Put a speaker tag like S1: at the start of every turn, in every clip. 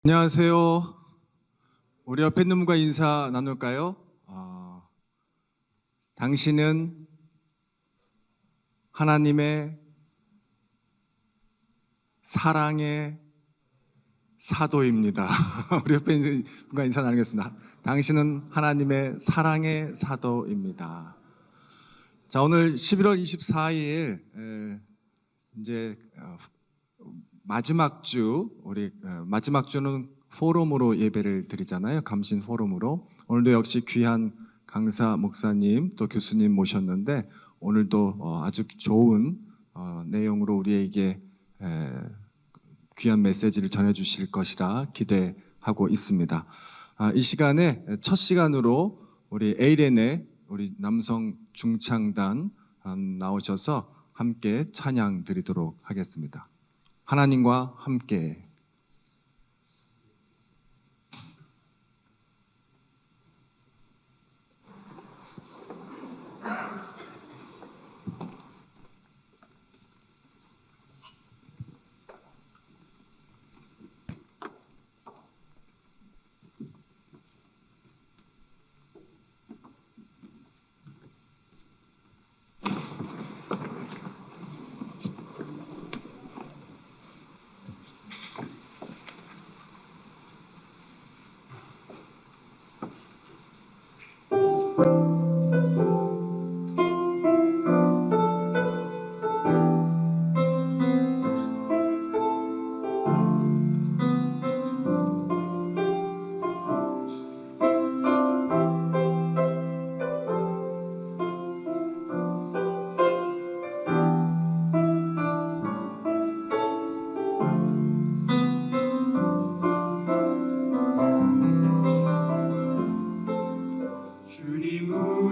S1: 안녕하세요. 우리 옆에 있는 분과 인사 나눌까요? 당신은 하나님의 사랑의 사도입니다. 우리 옆에 있는 분과 인사 나누겠습니다. 당신은 하나님의 사랑의 사도입니다. 자, 오늘 11월 24일 이제 마지막 주, 우리 마지막 주는 포럼으로 예배를 드리잖아요. 감신 포럼으로. 오늘도 역시 귀한 강사 목사님 또 교수님 모셨는데 오늘도 아주 좋은 내용으로 우리에게 귀한 메시지를 전해주실 것이라 기대하고 있습니다. 이 시간에 첫 시간으로 우리 에이렌의 우리 남성 중창단 나오셔서 함께 찬양 드리도록 하겠습니다. 하나님과 함께.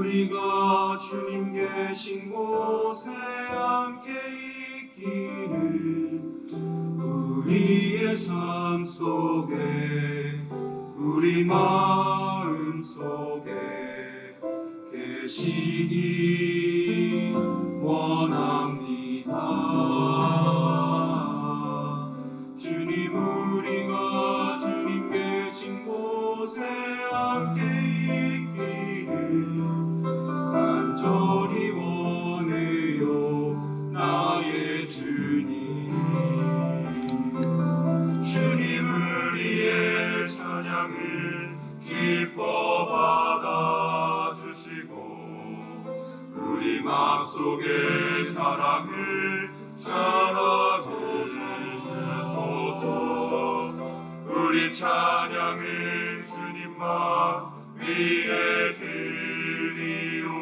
S2: 우리가 주님 계신 곳에 함께 있기를 우리의 삶 속에 우리 마음 속에 계시기 원합니다. 주님 우리가 주님 계신 곳에 함께 간절히 원해요 나의 주님. 주님을 위해 찬양을 기뻐 받아주시고 우리 마음속에 사랑을 자라주소서. 우리 찬양을 주님만 위해 드리오니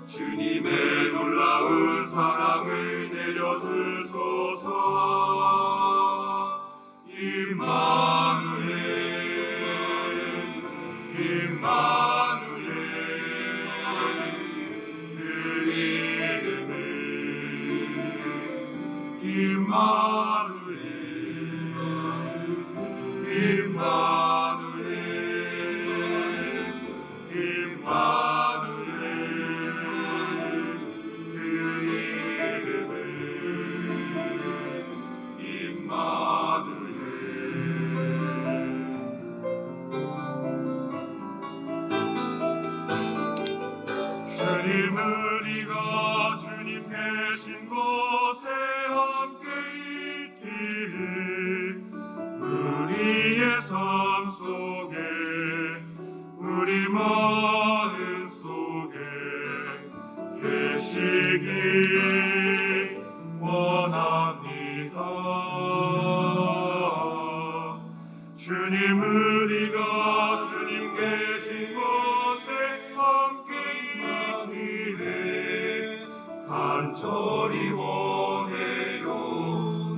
S2: 주님의 놀라운 사랑을 내려주소서. 임마누엘 임마누엘 그 이름은 임마누엘 임마누엘 임마누엘 그 이름은 임마누엘. 주님 우리가 주님 계신 곳에 함께 있기를 우리의 삶 속에 우리 마음 속에 계시기 원합니다. 주님 우리가 주님 계신 곳에 함께 있기를 간절히 원해요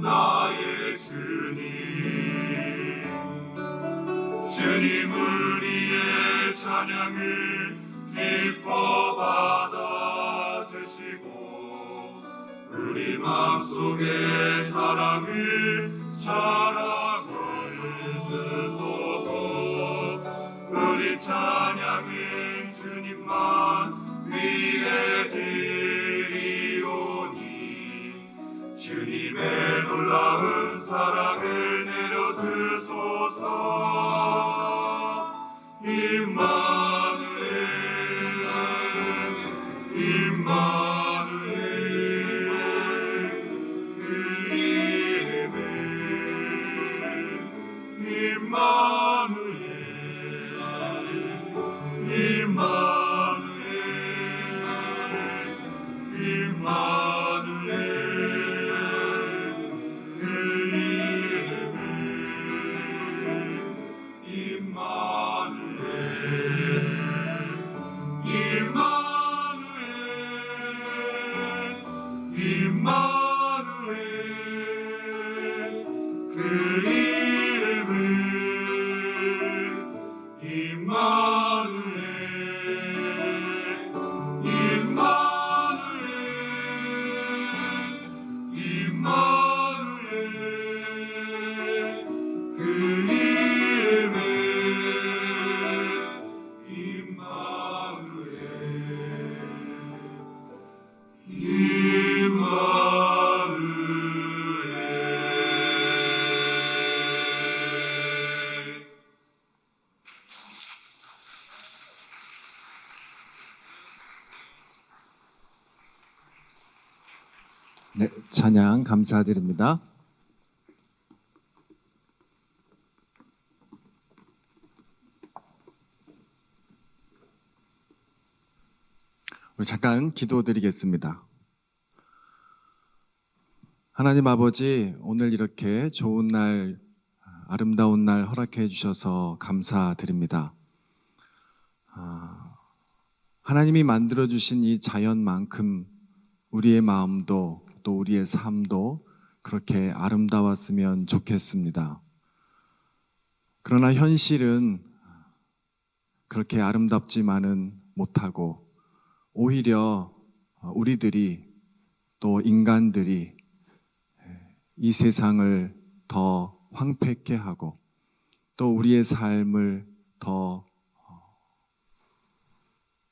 S2: 나의 주님. 주님 우리의 찬양을 기뻐 받아주시고 우리 마음속에 사랑을 자라주소서. 우리 찬양은 주님만 위해 드리오니 주님의 놀라운 사랑을 내려주소서. 임마누엘 임마누엘 임마누엘 그 이름은 임마누엘 임마누엘 임마누엘 그 이름은 임마누엘 임마누엘 임마누엘 그 이름은 임마누엘
S1: 네, 찬양 감사드립니다. 우리 잠깐 기도드리겠습니다. 하나님 아버지, 오늘 이렇게 좋은 날, 아름다운 날 허락해 주셔서 감사드립니다. 하나님이 만들어 주신 이 자연만큼 우리의 마음도 또 우리의 삶도 그렇게 아름다웠으면 좋겠습니다. 그러나 현실은 그렇게 아름답지만은 못하고 오히려 우리들이 또 인간들이 이 세상을 더 황폐케 하고 또 우리의 삶을 더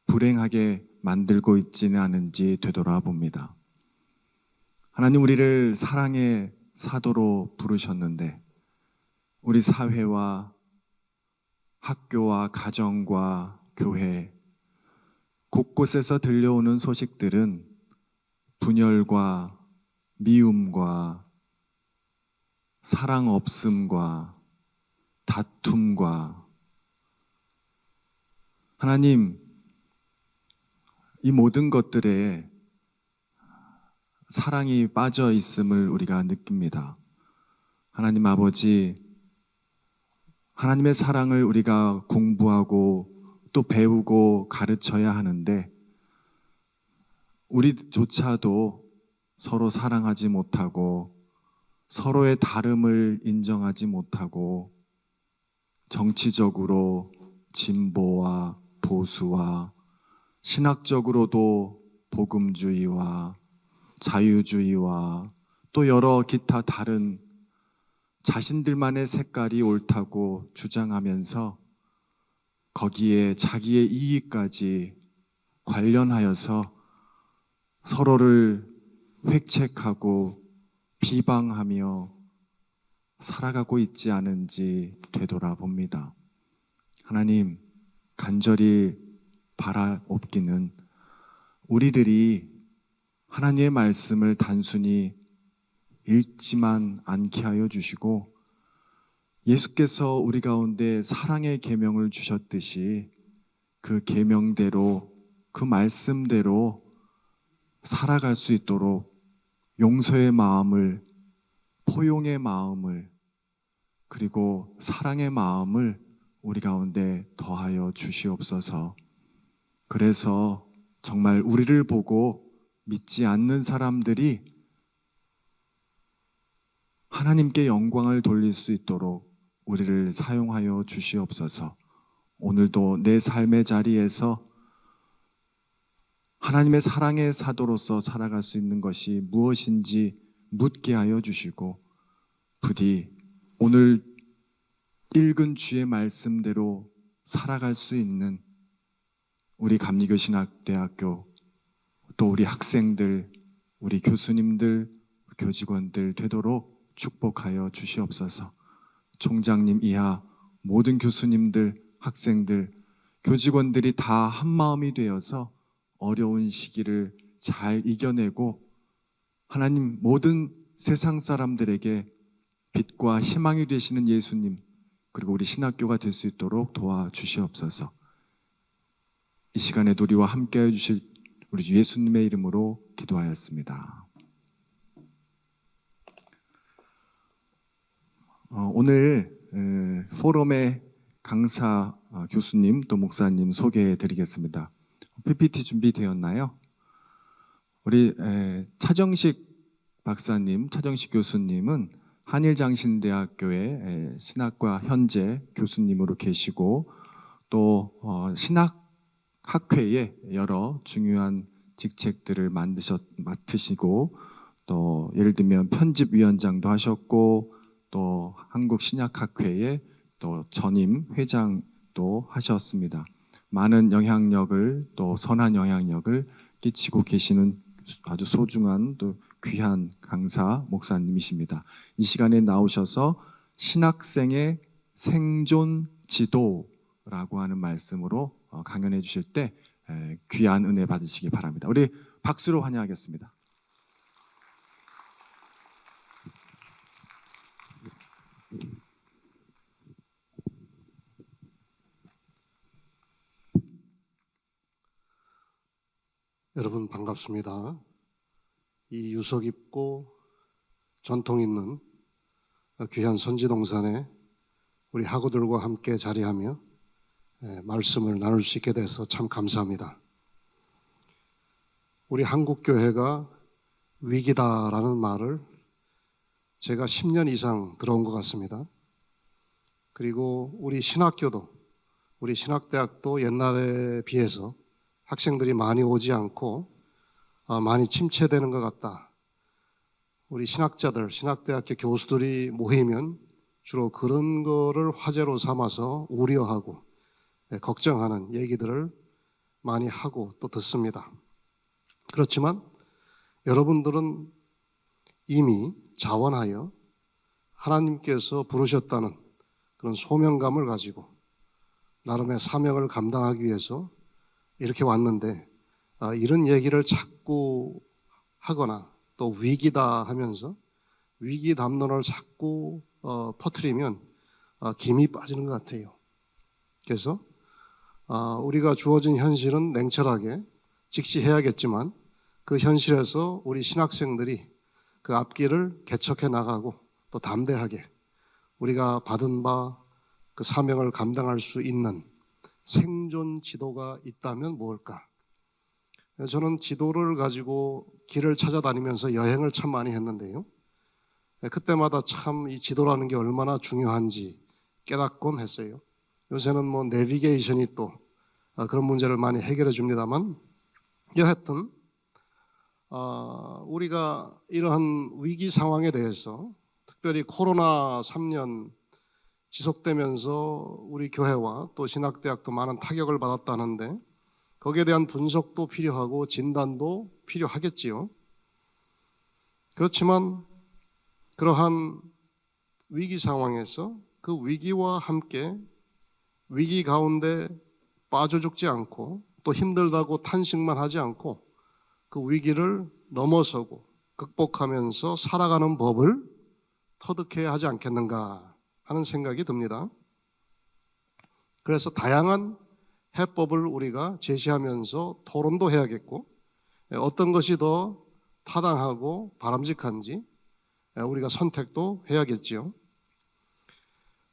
S1: 불행하게 만들고 있지는 않은지 되돌아봅니다. 하나님, 우리를 사랑의 사도로 부르셨는데 우리 사회와 학교와 가정과 교회 곳곳에서 들려오는 소식들은 분열과 미움과 사랑 없음과 다툼과 하나님, 이 모든 것들에 사랑이 빠져 있음을 우리가 느낍니다. 하나님 아버지, 하나님의 사랑을 우리가 공부하고 또 배우고 가르쳐야 하는데 우리조차도 서로 사랑하지 못하고 서로의 다름을 인정하지 못하고 정치적으로 진보와 보수와 신학적으로도 복음주의와 자유주의와 또 여러 기타 다른 자신들만의 색깔이 옳다고 주장하면서 거기에 자기의 이익까지 관련하여서 서로를 획책하고 비방하며 살아가고 있지 않은지 되돌아봅니다. 하나님, 간절히 바라옵기는 우리들이 하나님의 말씀을 단순히 읽지만 않게 하여 주시고 예수께서 우리 가운데 사랑의 계명을 주셨듯이 그 계명대로 그 말씀대로 살아갈 수 있도록 용서의 마음을, 포용의 마음을, 그리고 사랑의 마음을 우리 가운데 더하여 주시옵소서. 그래서 정말 우리를 보고 믿지 않는 사람들이 하나님께 영광을 돌릴 수 있도록 우리를 사용하여 주시옵소서. 오늘도 내 삶의 자리에서 하나님의 사랑의 사도로서 살아갈 수 있는 것이 무엇인지 묻게 하여 주시고 부디 오늘 읽은 주의 말씀대로 살아갈 수 있는 우리 감리교신학대학교 또 우리 학생들, 우리 교수님들, 교직원들 되도록 축복하여 주시옵소서. 총장님 이하 모든 교수님들, 학생들, 교직원들이 다 한마음이 되어서 어려운 시기를 잘 이겨내고 하나님 모든 세상 사람들에게 빛과 희망이 되시는 예수님, 그리고 우리 신학교가 될 수 있도록 도와주시옵소서. 이 시간에 우리와 함께해 주실 우리 주 예수님의 이름으로 기도하였습니다. 오늘 포럼의 강사 교수님 또 목사님 소개해 드리겠습니다. PPT 준비되었나요? 우리 차정식 박사님, 차정식 교수님은 한일장신대학교의 신학과 현재 교수님으로 계시고 또 신학학회의 여러 중요한 직책들을 맡으시고 또 예를 들면 편집위원장도 하셨고 또 한국신약학회의 또 전임 회장도 하셨습니다. 많은 영향력을 또 선한 영향력을 끼치고 계시는 아주 소중한 또 귀한 강사 목사님이십니다. 이 시간에 나오셔서 신학생의 생존 지도라고 하는 말씀으로 강연해 주실 때 귀한 은혜 받으시기 바랍니다. 우리 박수로 환영하겠습니다.
S3: 여러분 반갑습니다. 이 유서 깊고 전통 있는 귀한 선지동산에 우리 학우들과 함께 자리하며 말씀을 나눌 수 있게 돼서 참 감사합니다. 우리 한국교회가 위기다라는 말을 제가 10년 이상 들어온 것 같습니다. 그리고 우리 신학교도, 우리 신학대학도 옛날에 비해서 학생들이 많이 오지 않고 많이 침체되는 것 같다. 우리 신학자들, 신학대학교 교수들이 모이면 주로 그런 거를 화제로 삼아서 우려하고 걱정하는 얘기들을 많이 하고 또 듣습니다. 그렇지만 여러분들은 이미 자원하여 하나님께서 부르셨다는 그런 소명감을 가지고 나름의 사명을 감당하기 위해서 이렇게 왔는데 이런 얘기를 자꾸 하거나 또 위기다 하면서 위기 담론을 자꾸 퍼뜨리면 김이 빠지는 것 같아요. 그래서 우리가 주어진 현실은 냉철하게 직시해야겠지만 그 현실에서 우리 신학생들이 그 앞길을 개척해 나가고 또 담대하게 우리가 받은 바 그 사명을 감당할 수 있는 생존 지도가 있다면 무엇일까? 저는 지도를 가지고 길을 찾아다니면서 여행을 참 많이 했는데요. 그때마다 참 이 지도라는 게 얼마나 중요한지 깨닫곤 했어요. 요새는 뭐 내비게이션이 또 그런 문제를 많이 해결해 줍니다만 여하튼 우리가 이러한 위기 상황에 대해서 특별히 코로나 3년 지속되면서 우리 교회와 또 신학대학도 많은 타격을 받았다는데 거기에 대한 분석도 필요하고 진단도 필요하겠지요. 그렇지만 그러한 위기 상황에서 그 위기와 함께 위기 가운데 빠져 죽지 않고 또 힘들다고 탄식만 하지 않고 그 위기를 넘어서고 극복하면서 살아가는 법을 터득해야 하지 않겠는가 하는 생각이 듭니다. 그래서 다양한 해법을 우리가 제시하면서 토론도 해야겠고 어떤 것이 더 타당하고 바람직한지 우리가 선택도 해야겠지요.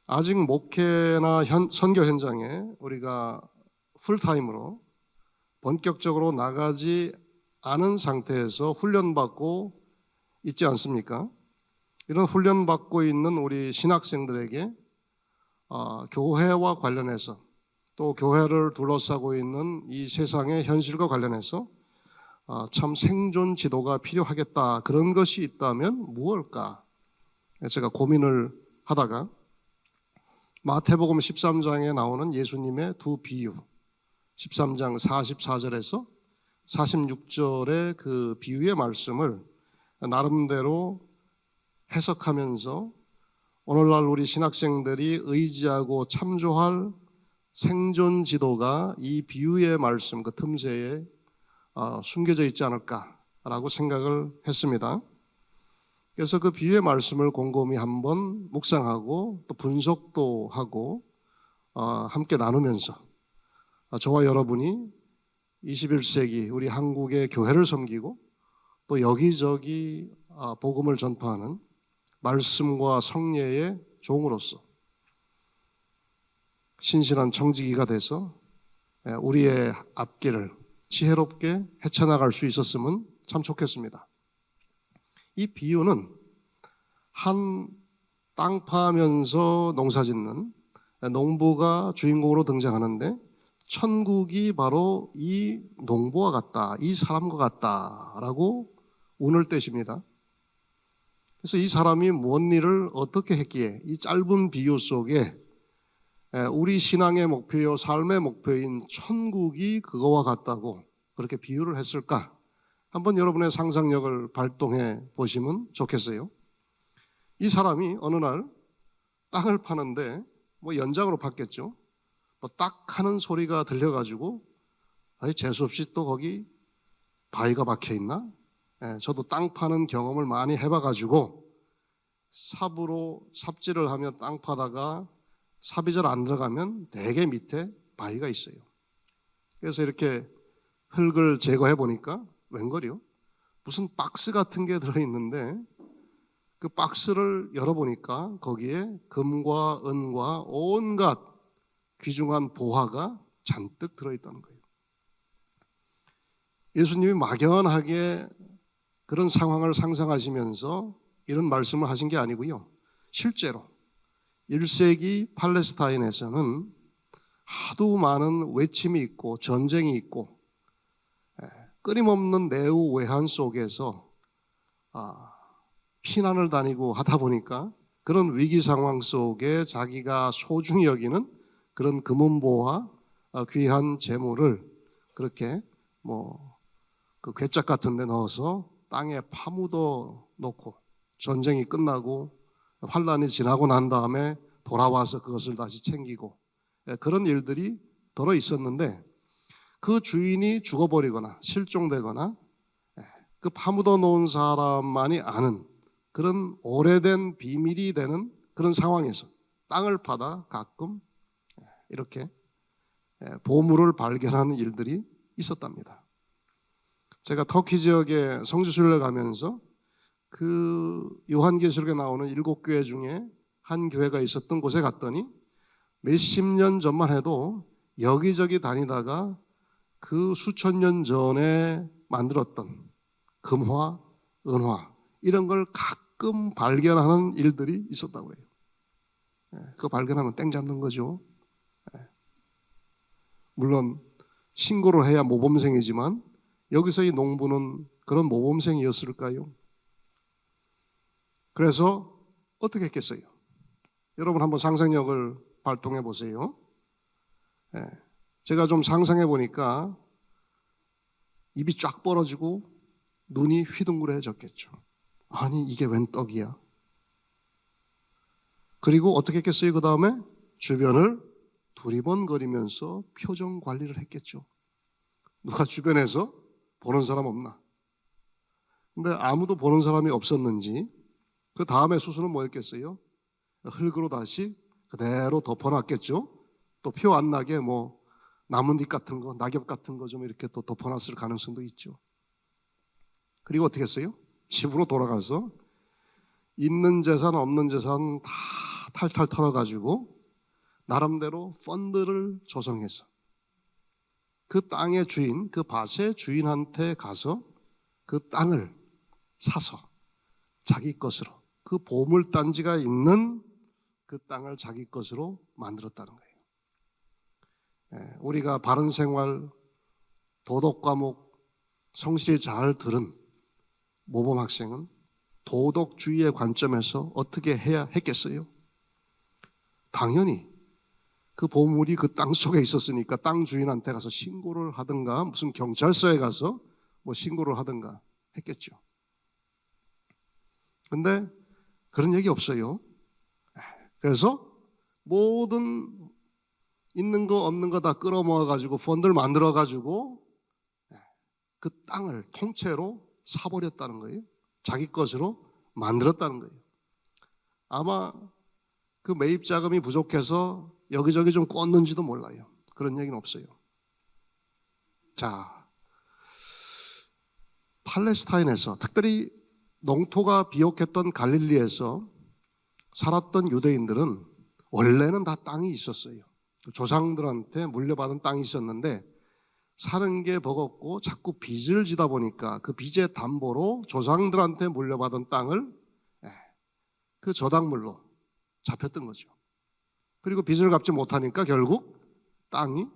S3: 아직 목회나 선교 현장에 우리가 풀타임으로 본격적으로 나가지 않은 상태에서 훈련받고 있지 않습니까? 이런 훈련받고 있는 우리 신학생들에게 교회와 관련해서 또 교회를 둘러싸고 있는 이 세상의 현실과 관련해서 참 생존 지도가 필요하겠다. 그런 것이 있다면 무엇일까? 제가 고민을 하다가 마태복음 13장에 나오는 예수님의 두 비유 13장 44절에서 46절의 그 비유의 말씀을 나름대로 해석하면서 오늘날 우리 신학생들이 의지하고 참조할 생존 지도가 이 비유의 말씀 그 틈새에 숨겨져 있지 않을까라고 생각을 했습니다. 그래서 그 비유의 말씀을 곰곰이 한번 묵상하고 또 분석도 하고 함께 나누면서 저와 여러분이 21세기 우리 한국의 교회를 섬기고 또 여기저기 복음을 전파하는 말씀과 성례의 종으로서 신실한 청지기가 돼서 우리의 앞길을 지혜롭게 헤쳐나갈 수 있었으면 참 좋겠습니다. 이 비유는 한 땅 파면서 농사 짓는 농부가 주인공으로 등장하는데 천국이 바로 이 농부와 같다, 이 사람과 같다라고 운을 떼십니다. 그래서 이 사람이 무슨 일을 어떻게 했기에 이 짧은 비유 속에 우리 신앙의 목표요, 삶의 목표인 천국이 그거와 같다고 그렇게 비유를 했을까? 한번 여러분의 상상력을 발동해 보시면 좋겠어요. 이 사람이 어느 날 땅을 파는데 연장으로 팠겠죠. 딱 하는 소리가 들려가지고 재수없이 또 거기 바위가 박혀 있나? 저도 땅 파는 경험을 많이 해봐가지고 삽으로 삽질을 하며 땅 파다가 삽이 잘 안 들어가면 대개 밑에 바위가 있어요. 그래서 이렇게 흙을 제거해 보니까 웬걸요? 무슨 박스 같은 게 들어있는데 그 박스를 열어보니까 거기에 금과 은과 온갖 귀중한 보화가 잔뜩 들어있다는 거예요. 예수님이 막연하게 그런 상황을 상상하시면서 이런 말씀을 하신 게 아니고요. 실제로 1세기 팔레스타인에서는 하도 많은 외침이 있고 전쟁이 있고 끊임없는 내후 외환 속에서 피난을 다니고 하다 보니까 그런 위기 상황 속에 자기가 소중히 여기는 그런 금은보화 귀한 재물을 그렇게 그 괴짝 같은 데 넣어서 땅에 파묻어 놓고 전쟁이 끝나고 환란이 지나고 난 다음에 돌아와서 그것을 다시 챙기고 그런 일들이 덜어 있었는데 그 주인이 죽어버리거나 실종되거나 그 파묻어 놓은 사람만이 아는 그런 오래된 비밀이 되는 그런 상황에서 땅을 파다 가끔 이렇게 보물을 발견하는 일들이 있었답니다. 제가 터키 지역에 성지순례 가면서 그 요한계시록에 나오는 7교회 중에 한 교회가 있었던 곳에 갔더니 몇십 년 전만 해도 여기저기 다니다가 그 수천 년 전에 만들었던 금화, 은화 이런 걸 가끔 발견하는 일들이 있었다고 해요. 그거 발견하면 땡 잡는 거죠. 물론 신고를 해야 모범생이지만 여기서 이 농부는 그런 모범생이었을까요? 그래서 어떻게 했겠어요? 여러분 한번 상상력을 발동해 보세요. 제가 좀 상상해 보니까 입이 쫙 벌어지고 눈이 휘둥그레졌겠죠. 아니 이게 웬 떡이야? 그리고 어떻게 했겠어요? 그 다음에 주변을 두리번거리면서 표정 관리를 했겠죠. 누가 주변에서 보는 사람 없나? 근데 아무도 보는 사람이 없었는지 그 다음에 수순은 뭐였겠어요? 흙으로 다시 그대로 덮어놨겠죠. 또 표 안 나게 나뭇잎 같은 거, 낙엽 같은 거 좀 이렇게 또 덮어놨을 가능성도 있죠. 그리고 어떻게 했어요? 집으로 돌아가서 있는 재산 없는 재산 다 탈탈 털어가지고 나름대로 펀드를 조성해서 그 땅의 주인, 그 밭의 주인한테 가서 그 땅을 사서 자기 것으로 그 보물단지가 있는 그 땅을 자기 것으로 만들었다는 거예요. 우리가 바른 생활, 도덕 과목 성실히 잘 들은 모범 학생은 도덕주의의 관점에서 어떻게 해야 했겠어요? 당연히 그 보물이 그 땅 속에 있었으니까 땅 주인한테 가서 신고를 하든가 무슨 경찰서에 가서 신고를 하든가 했겠죠. 근데 그런 얘기 없어요. 그래서 모든 있는 거 없는 거 다 끌어모아 가지고 펀드를 만들어 가지고 그 땅을 통째로 사버렸다는 거예요. 자기 것으로 만들었다는 거예요. 아마 그 매입 자금이 부족해서 여기저기 좀 꽂는지도 몰라요. 그런 얘기는 없어요. 자, 팔레스타인에서 특별히 농토가 비옥했던 갈릴리에서 살았던 유대인들은 원래는 다 땅이 있었어요. 조상들한테 물려받은 땅이 있었는데 사는 게 버겁고 자꾸 빚을 지다 보니까 그 빚의 담보로 조상들한테 물려받은 땅을 그 저당물로 잡혔던 거죠. 그리고 빚을 갚지 못하니까 결국 땅이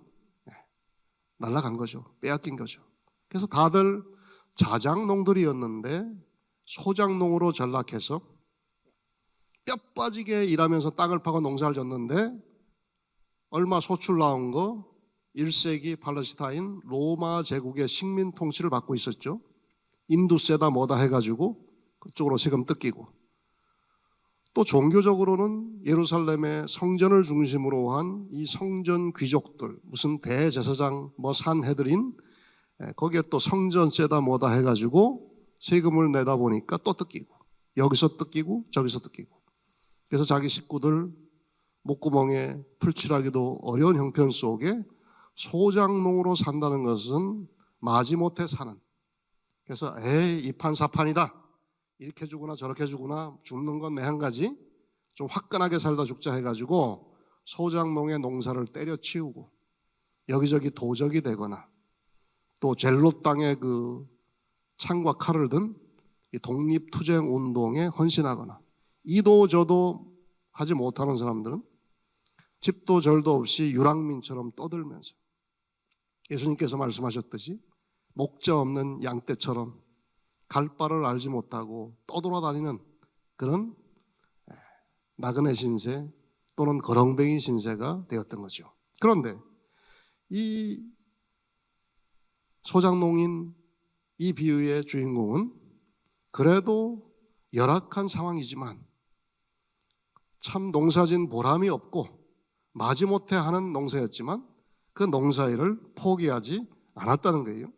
S3: 날아간 거죠. 빼앗긴 거죠. 그래서 다들 자장농들이었는데 소장농으로 전락해서 뼈 빠지게 일하면서 땅을 파고 농사를 졌는데 얼마 소출 나온 거 1세기 팔레스타인 로마 제국의 식민 통치를 받고 있었죠. 인두세다 뭐다 해가지고 그쪽으로 세금 뜯기고, 또 종교적으로는 예루살렘의 성전을 중심으로 한 이 성전 귀족들, 무슨 대제사장 뭐 산헤드린, 거기에 또 성전세다 뭐다 해가지고 세금을 내다 보니까 또 뜯기고, 여기서 뜯기고 저기서 뜯기고, 그래서 자기 식구들 목구멍에 풀칠하기도 어려운 형편 속에 소장농으로 산다는 것은 마지못해 사는, 그래서 에이 이판사판이다, 이렇게 주구나 저렇게 주구나, 죽는 건 매 한 가지, 좀 화끈하게 살다 죽자 해가지고 소장농의 농사를 때려치우고 여기저기 도적이 되거나, 또 젤로 땅에 그 창과 칼을 든 이 독립투쟁 운동에 헌신하거나, 이도 저도 하지 못하는 사람들은 집도 절도 없이 유랑민처럼 떠들면서 예수님께서 말씀하셨듯이 목자 없는 양떼처럼 갈 바를 알지 못하고 떠돌아다니는 그런 나그네 신세 또는 거렁뱅이 신세가 되었던 거죠. 그런데 이 소장농인 이 비유의 주인공은 그래도 열악한 상황이지만 참 농사진 보람이 없고 마지못해 하는 농사였지만 그 농사일을 포기하지 않았다는 거예요.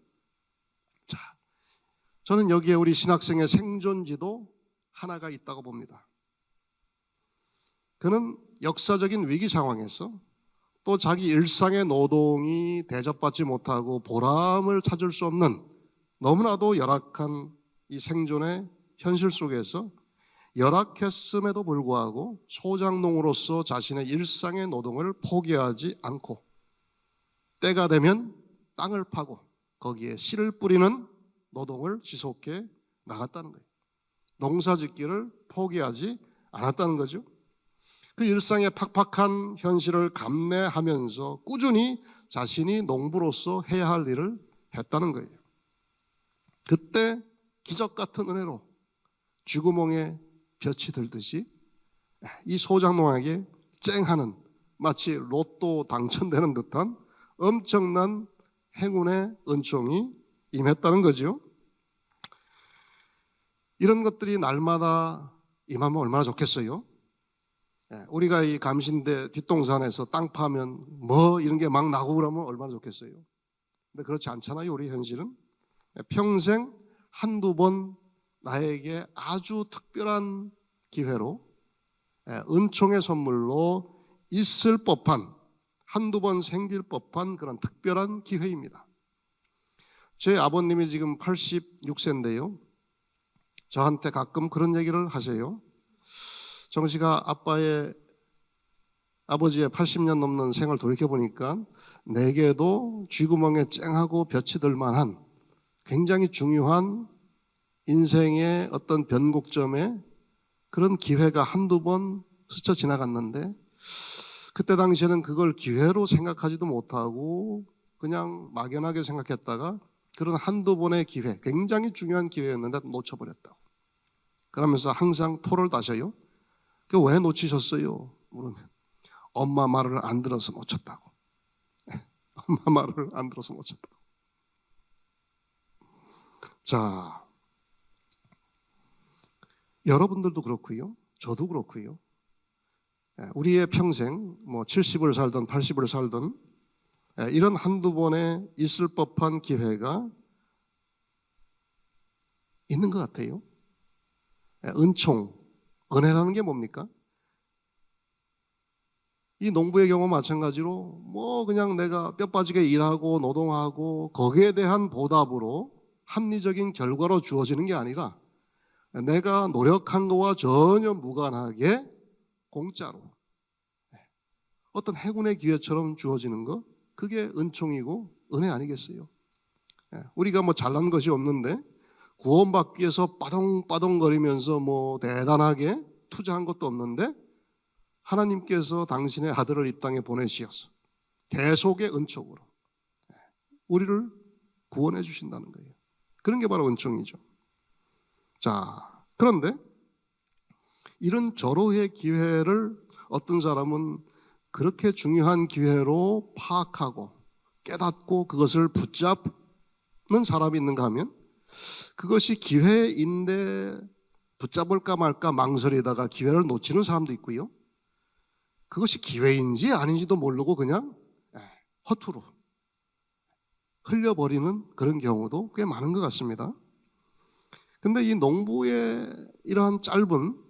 S3: 자, 저는 여기에 우리 신학생의 생존지도 하나가 있다고 봅니다. 그는 역사적인 위기 상황에서 또 자기 일상의 노동이 대접받지 못하고 보람을 찾을 수 없는 너무나도 열악한 이 생존의 현실 속에서 열악했음에도 불구하고 소장농으로서 자신의 일상의 노동을 포기하지 않고 때가 되면 땅을 파고 거기에 씨를 뿌리는 노동을 지속해 나갔다는 거예요. 농사짓기를 포기하지 않았다는 거죠. 그 일상의 팍팍한 현실을 감내하면서 꾸준히 자신이 농부로서 해야 할 일을 했다는 거예요. 그때 기적 같은 은혜로 쥐구멍에 볕이 들듯이 이 소장농에게 쨍하는, 마치 로또 당첨되는 듯한 엄청난 행운의 은총이 임했다는 거죠. 이런 것들이 날마다 임하면 얼마나 좋겠어요. 우리가 이 감신대 뒷동산에서 땅 파면 뭐 이런 게 막 나고 그러면 얼마나 좋겠어요. 근데 그렇지 않잖아요. 우리 현실은 평생 한두 번 나에게 아주 특별한 기회로 은총의 선물로 있을 법한, 한두 번 생길 법한 그런 특별한 기회입니다. 제 아버님이 지금 86세인데요. 저한테 가끔 그런 얘기를 하세요. 정씨가 아버지의 80년 넘는 생을 돌이켜보니까 내게도 쥐구멍에 쨍하고 볕이 들 만한 굉장히 중요한 인생의 어떤 변곡점에 그런 기회가 한두 번 스쳐 지나갔는데 그때 당시에는 그걸 기회로 생각하지도 못하고 그냥 막연하게 생각했다가 그런 한두 번의 기회, 굉장히 중요한 기회였는데 놓쳐버렸다고. 그러면서 항상 토를 다셔요. 그 왜 놓치셨어요? 물으면 엄마 말을 안 들어서 놓쳤다고. 엄마 말을 안 들어서 놓쳤다고. 자, 여러분들도 그렇고요. 저도 그렇고요. 우리의 평생 뭐 70을 살든 80을 살든 이런 한두 번에 있을 법한 기회가 있는 것 같아요. 은총, 은혜라는 게 뭡니까? 이 농부의 경우 마찬가지로 뭐 그냥 내가 뼈 빠지게 일하고 노동하고 거기에 대한 보답으로 합리적인 결과로 주어지는 게 아니라 내가 노력한 거와 전혀 무관하게 공짜로 어떤 행운의 기회처럼 주어지는 거, 그게 은총이고 은혜 아니겠어요? 우리가 뭐 잘난 것이 없는데 구원받기 위해서 빠동빠동거리면서 뭐 대단하게 투자한 것도 없는데 하나님께서 당신의 아들을 이 땅에 보내시어서 계속의 은총으로 우리를 구원해 주신다는 거예요. 그런 게 바로 은총이죠. 자, 그런데 이런 절호의 기회를 어떤 사람은 그렇게 중요한 기회로 파악하고 깨닫고 그것을 붙잡는 사람이 있는가 하면 그것이 기회인데 붙잡을까 말까 망설이다가 기회를 놓치는 사람도 있고요. 그것이 기회인지 아닌지도 모르고 그냥 허투루 흘려버리는 그런 경우도 꽤 많은 것 같습니다. 근데 이 농부의 이러한 짧은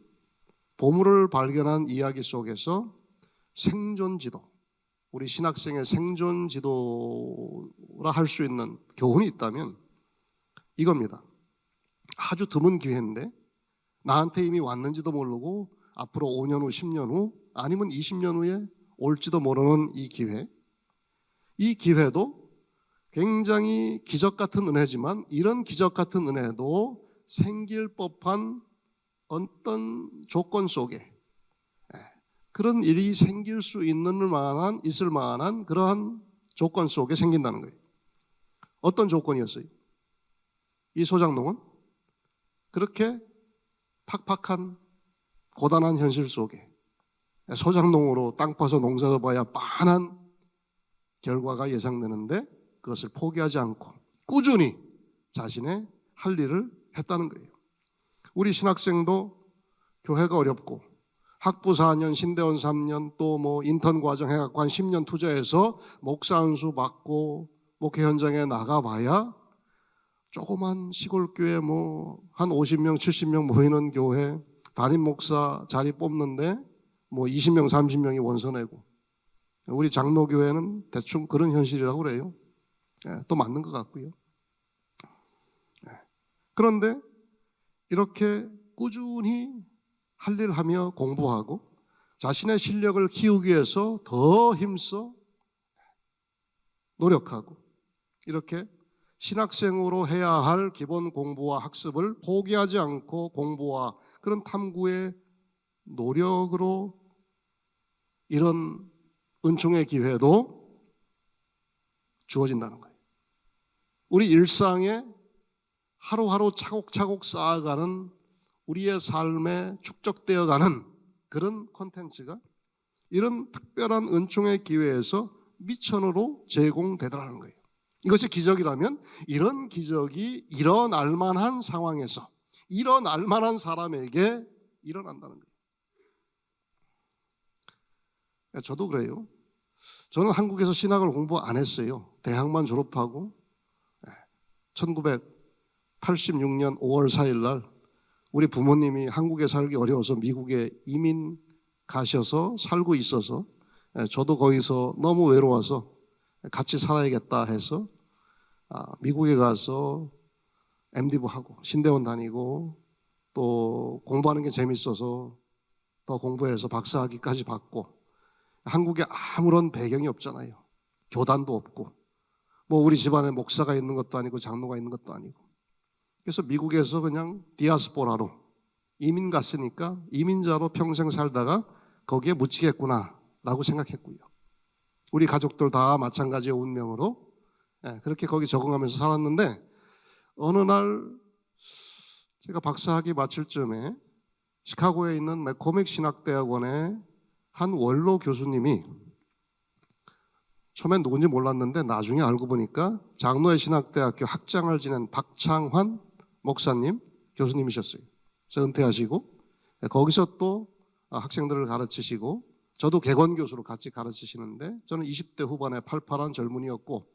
S3: 보물을 발견한 이야기 속에서 생존지도, 우리 신학생의 생존지도라 할 수 있는 교훈이 있다면 이겁니다. 아주 드문 기회인데 나한테 이미 왔는지도 모르고 앞으로 5년 후, 10년 후 아니면 20년 후에 올지도 모르는 이 기회, 이 기회도 굉장히 기적 같은 은혜지만 이런 기적 같은 은혜도 생길 법한 어떤 조건 속에 그런 일이 생길 수 있을 만한 그러한 조건 속에 생긴다는 거예요. 어떤 조건이었어요? 이 소장농은 그렇게 팍팍한 고단한 현실 속에 소장농으로 땅 파서 농사져봐야 빤한 결과가 예상되는데 그것을 포기하지 않고 꾸준히 자신의 할 일을 했다는 거예요. 우리 신학생도 교회가 어렵고 학부 4년, 신대원 3년, 또 뭐 인턴 과정 해갖고 한 10년 투자해서 목사 안수 받고 목회 현장에 나가봐야 조그만 시골 교회 뭐 한 50명, 70명 모이는 교회 담임 목사 자리 뽑는데 뭐 20명, 30명이 원서내고 우리 장로교회는 대충 그런 현실이라고 그래요. 또 맞는 것 같고요. 그런데 이렇게 꾸준히 할 일 하며 공부하고 자신의 실력을 키우기 위해서 더 힘써 노력하고 이렇게 신학생으로 해야 할 기본 공부와 학습을 포기하지 않고 공부와 그런 탐구의 노력으로 이런 은총의 기회도 주어진다는 거예요. 우리 일상에 하루하루 차곡차곡 쌓아가는 우리의 삶에 축적되어가는 그런 콘텐츠가 이런 특별한 은총의 기회에서 미천으로 제공되더라는 거예요. 이것이 기적이라면 이런 기적이 일어날 만한 상황에서 일어날 만한 사람에게 일어난다는 거예요. 저도 그래요. 저는 한국에서 신학을 공부 안 했어요. 대학만 졸업하고 1986년 5월 4일 날 우리 부모님이 한국에 살기 어려워서 미국에 이민 가셔서 살고 있어서 저도 거기서 너무 외로워서 같이 살아야겠다 해서 미국에 가서 MD부 하고 신대원 다니고 또 공부하는 게 재밌어서 더 공부해서 박사학위까지 받고 한국에 아무런 배경이 없잖아요. 교단도 없고 뭐 우리 집안에 목사가 있는 것도 아니고 장로가 있는 것도 아니고 그래서 미국에서 그냥 디아스포라로 이민 갔으니까 이민자로 평생 살다가 거기에 묻히겠구나 라고 생각했고요. 우리 가족들 다 마찬가지의 운명으로 그렇게 거기 적응하면서 살았는데 어느 날 제가 박사학위 마칠 쯤에 시카고에 있는 맥코맥 신학대학원의 한 원로 교수님이 처음엔 누군지 몰랐는데 나중에 알고 보니까 장로의 신학대학교 학장을 지낸 박창환 목사님, 교수님이셨어요. 그래서 은퇴하시고 거기서 또 학생들을 가르치시고 저도 개건 교수로 같이 가르치시는데 저는 20대 후반에 팔팔한 젊은이였고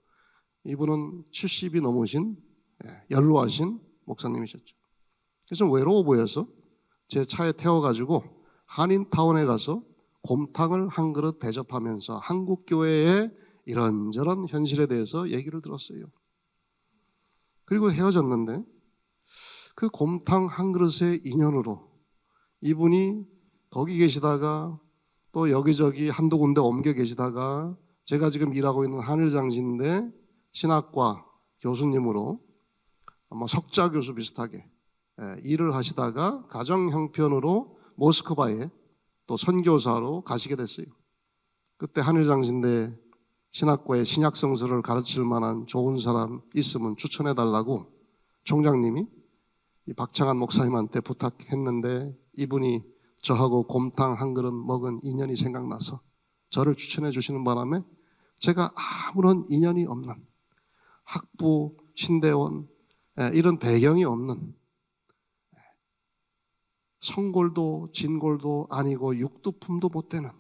S3: 이분은 70이 넘으신 연로하신 목사님이셨죠. 그래서 좀 외로워 보여서 제 차에 태워가지고 한인타운에 가서 곰탕을 한 그릇 대접하면서 한국 교회의 이런저런 현실에 대해서 얘기를 들었어요. 그리고 헤어졌는데 그 곰탕 한 그릇의 인연으로 이분이 거기 계시다가 또 여기저기 한두 군데 옮겨 계시다가 제가 지금 일하고 있는 한일장신대 신학과 교수님으로 아마 석자 교수 비슷하게 일을 하시다가 가정 형편으로 모스크바에 또 선교사로 가시게 됐어요. 그때 한일장신대 신학과의 신약성서를 가르칠 만한 좋은 사람 있으면 추천해 달라고 총장님이 이 박창한 목사님한테 부탁했는데 이분이 저하고 곰탕 한 그릇 먹은 인연이 생각나서 저를 추천해 주시는 바람에 제가 아무런 인연이 없는 학부, 신대원 이런 배경이 없는 성골도 진골도 아니고 육두품도 못 되는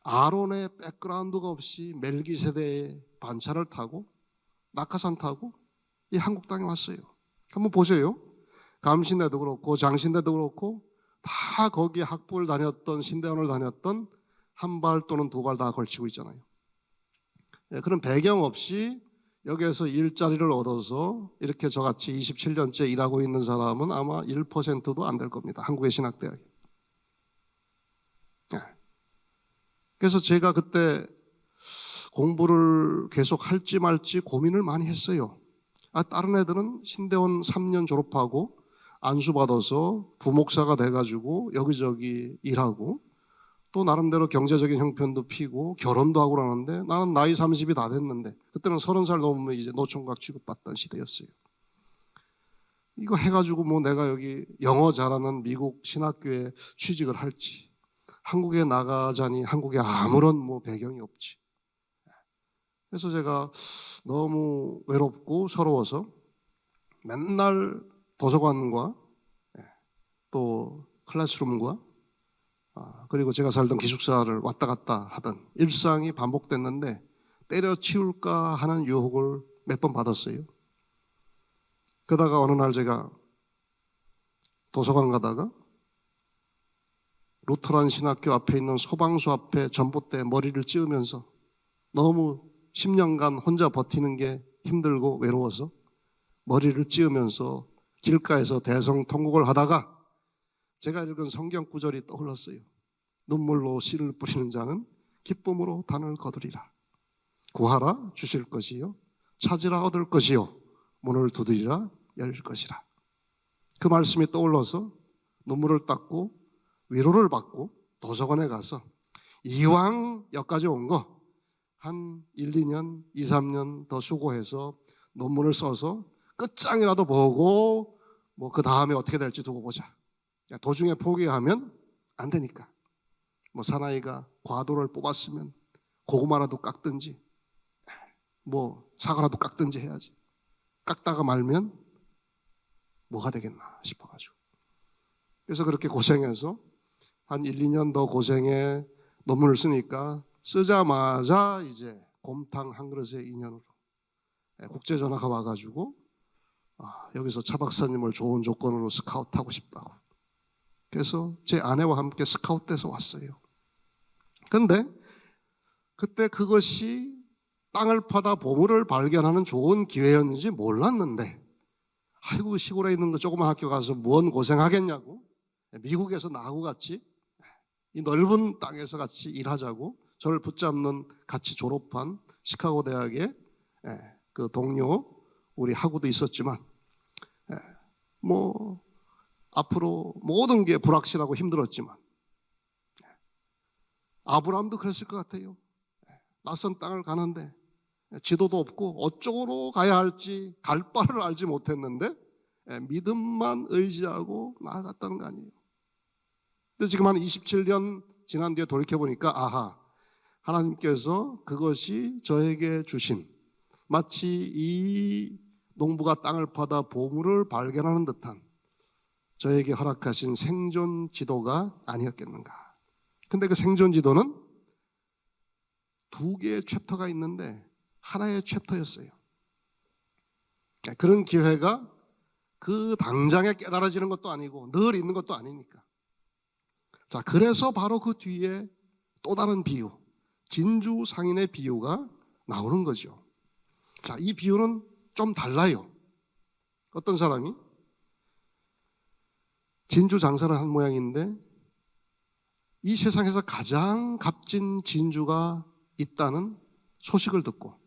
S3: 아론의 백그라운드가 없이 멜기세대의 반차를 타고 낙하산 타고 이 한국 땅에 왔어요. 한번 보세요. 감신대도 그렇고 장신대도 그렇고 다 거기에 학부를 다녔던 신대원을 다녔던 한 발 또는 두 발 다 걸치고 있잖아요. 그런 배경 없이 여기에서 일자리를 얻어서 이렇게 저같이 27년째 일하고 있는 사람은 아마 1%도 안 될 겁니다. 한국의 신학대학에. 그래서 제가 그때 공부를 계속 할지 말지 고민을 많이 했어요. 다른 애들은 신대원 3년 졸업하고 안수받아서 부목사가 돼가지고 여기저기 일하고 또 나름대로 경제적인 형편도 피고 결혼도 하고 그러는데 나는 나이 30이 다 됐는데 그때는 30살 넘으면 이제 노총각 취급받던 시대였어요. 이거 해가지고 뭐 내가 여기 영어 잘하는 미국 신학교에 취직을 할지 한국에 나가자니 한국에 아무런 뭐 배경이 없지. 그래서 제가 너무 외롭고 서러워서 맨날 도서관과 또 클래스룸과 그리고 제가 살던 기숙사를 왔다 갔다 하던 일상이 반복됐는데 때려치울까 하는 유혹을 몇 번 받았어요. 그러다가 어느 날 제가 도서관 가다가 루터란 신학교 앞에 있는 소방서 앞에 전봇대 머리를 찌우면서 너무 10년간 혼자 버티는 게 힘들고 외로워서 머리를 찌우면서 길가에서 대성통곡을 하다가 제가 읽은 성경 구절이 떠올랐어요. 눈물로 씨를 뿌리는 자는 기쁨으로 단을 거두리라. 구하라 주실 것이요 찾으라 얻을 것이요 문을 두드리라 열릴 것이라. 그 말씀이 떠올라서 눈물을 닦고 위로를 받고 도서관에 가서 이왕 여기까지 온 거 한 1, 2년, 2, 3년 더 수고해서 논문을 써서 끝장이라도 보고 뭐 그 다음에 어떻게 될지 두고 보자. 도중에 포기하면 안 되니까. 뭐 사나이가 과도를 뽑았으면 고구마라도 깎든지 뭐 사과라도 깎든지 해야지. 깎다가 말면 뭐가 되겠나 싶어가지고. 그래서 그렇게 고생해서 한 1, 2년 더 고생해 논문을 쓰니까 쓰자마자 이제 곰탕 한 그릇의 인연으로 국제전화가 와가지고 여기서 차 박사님을 좋은 조건으로 스카웃하고 싶다고. 그래서 제 아내와 함께 스카웃돼서 왔어요. 그런데 그때 그것이 땅을 파다 보물을 발견하는 좋은 기회였는지 몰랐는데 아이고 시골에 있는 거 조그만 학교 가서 뭔 고생하겠냐고 미국에서 나하고 같이 이 넓은 땅에서 같이 일하자고 저를 붙잡는 같이 졸업한 시카고 대학의 그 동료 우리 학우도 있었지만 뭐 앞으로 모든 게 불확실하고 힘들었지만 아브라함도 그랬을 것 같아요. 낯선 땅을 가는데 지도도 없고 어쪽으로 가야 할지 갈 바를 알지 못했는데 믿음만 의지하고 나아갔다는 거 아니에요. 근데 지금 한 27년 지난 뒤에 돌이켜보니까 아하, 하나님께서 그것이 저에게 주신 마치 이 농부가 땅을 파다 보물을 발견하는 듯한 저에게 허락하신 생존 지도가 아니었겠는가. 근데 그 생존 지도는 두 개의 챕터가 있는데 하나의 챕터였어요. 그런 기회가 그 당장에 깨달아지는 것도 아니고 늘 있는 것도 아니니까. 자, 그래서 바로 그 뒤에 또 다른 비유, 진주 상인의 비유가 나오는 거죠. 자, 이 비유는 좀 달라요. 어떤 사람이 진주 장사를 한 모양인데 이 세상에서 가장 값진 진주가 있다는 소식을 듣고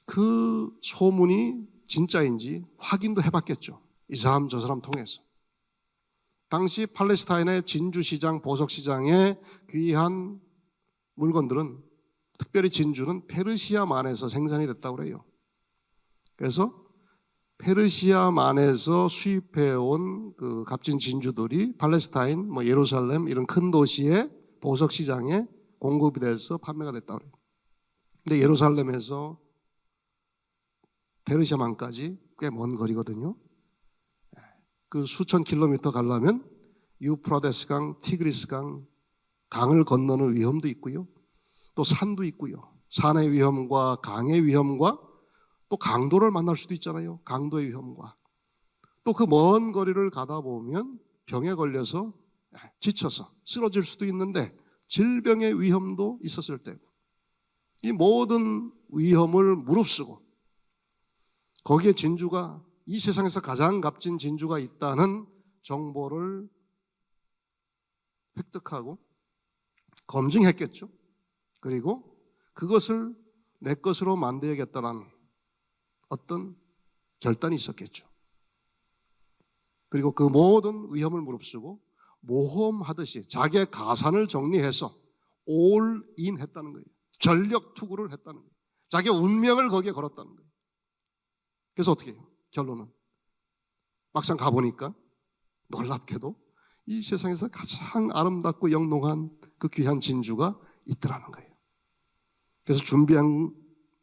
S3: 그 소문이 진짜인지 확인도 해봤겠죠. 이 사람 저 사람 통해서. 당시 팔레스타인의 진주시장, 보석시장에 귀한 물건들은, 특별히 진주는 페르시아만에서 생산이 됐다고 그래요. 그래서 페르시아만에서 수입해온 그 값진 진주들이 팔레스타인, 예루살렘 이런 큰 도시의 보석시장에 공급이 돼서 판매가 됐다고 그래요. 근데 예루살렘에서 페르시아만까지 꽤 먼 거리거든요. 그 수천 킬로미터 가려면 유프라데스강, 티그리스강, 강을 건너는 위험도 있고요. 또 산도 있고요. 산의 위험과 강의 위험과 또 강도를 만날 수도 있잖아요. 강도의 위험과. 또 그 먼 거리를 가다 보면 병에 걸려서 지쳐서 쓰러질 수도 있는데 질병의 위험도 있었을 때고, 이 모든 위험을 무릅쓰고 거기에 진주가, 이 세상에서 가장 값진 진주가 있다는 정보를 획득하고 검증했겠죠. 그리고 그것을 내 것으로 만들어야겠다는 어떤 결단이 있었겠죠. 그리고 그 모든 위험을 무릅쓰고 모험하듯이 자기의 가산을 정리해서 올인 했다는 거예요. 전력 투구를 했다는 거예요. 자기의 운명을 거기에 걸었다는 거예요. 그래서 어떻게 해요? 결론은 막상 가보니까 놀랍게도 이 세상에서 가장 아름답고 영롱한 그 귀한 진주가 있더라는 거예요. 그래서 준비한